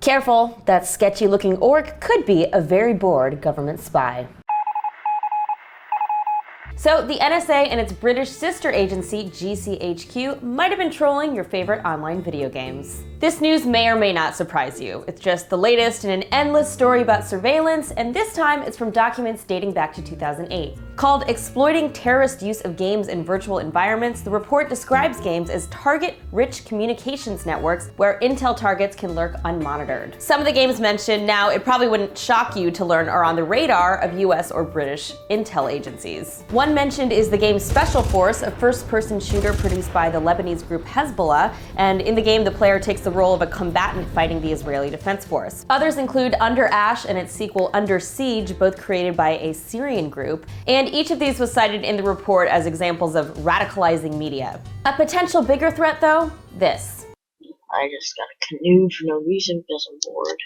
Careful, that sketchy-looking orc could be a very bored government spy. So the NSA and its British sister agency, GCHQ, might have been trolling your favorite online video games. This news may or may not surprise you. It's just the latest in an endless story about surveillance, and this time it's from documents dating back to 2008. Called Exploiting Terrorist Use of Games in Virtual Environments, the report describes games as target-rich communications networks where intel targets can lurk unmonitored. Some of the games mentioned, now it probably wouldn't shock you to learn, are on the radar of US or British intel agencies. One mentioned is the game Special Force, a first-person shooter produced by the Lebanese group Hezbollah, and in the game the player takes the role of a combatant fighting the Israeli Defense Force. Others include Under Ash and its sequel Under Siege, both created by a Syrian group, and each of these was cited in the report as examples of radicalizing media. A potential bigger threat though? This. I just got a canoe for no reason because I'm bored.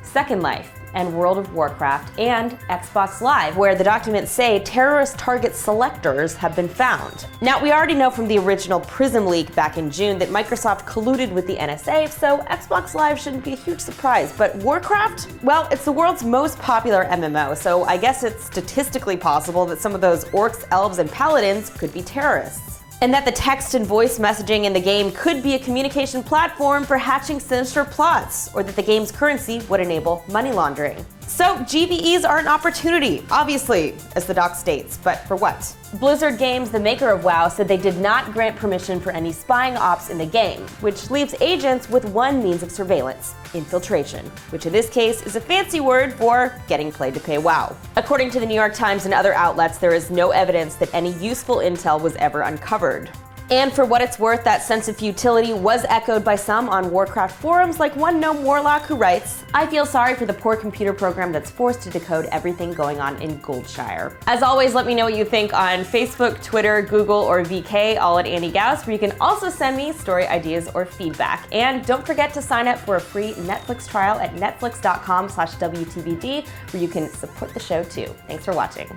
Second Life and World of Warcraft and Xbox Live, where the documents say terrorist target selectors have been found. Now, we already know from the original Prism leak back in June that Microsoft colluded with the NSA, so Xbox Live shouldn't be a huge surprise. But Warcraft? Well, it's the world's most popular MMO, so I guess it's statistically possible that some of those orcs, elves, and paladins could be terrorists. And that the text and voice messaging in the game could be a communication platform for hatching sinister plots, or that the game's currency would enable money laundering. So GVEs are an opportunity, obviously, as the doc states, but for what? Blizzard Games, the maker of WoW, said they did not grant permission for any spying ops in the game, which leaves agents with one means of surveillance: infiltration, which in this case is a fancy word for getting played to pay WoW. According to the New York Times and other outlets, there is no evidence that any useful intel was ever uncovered. And for what it's worth, that sense of futility was echoed by some on Warcraft forums, like one gnome warlock who writes, "I feel sorry for the poor computer program that's forced to decode everything going on in Goldshire." As always, let me know what you think on Facebook, Twitter, Google, or VK, all at Annie Gauss, where you can also send me story ideas or feedback. And don't forget to sign up for a free Netflix trial at netflix.com/WTBD, where you can support the show too. Thanks for watching.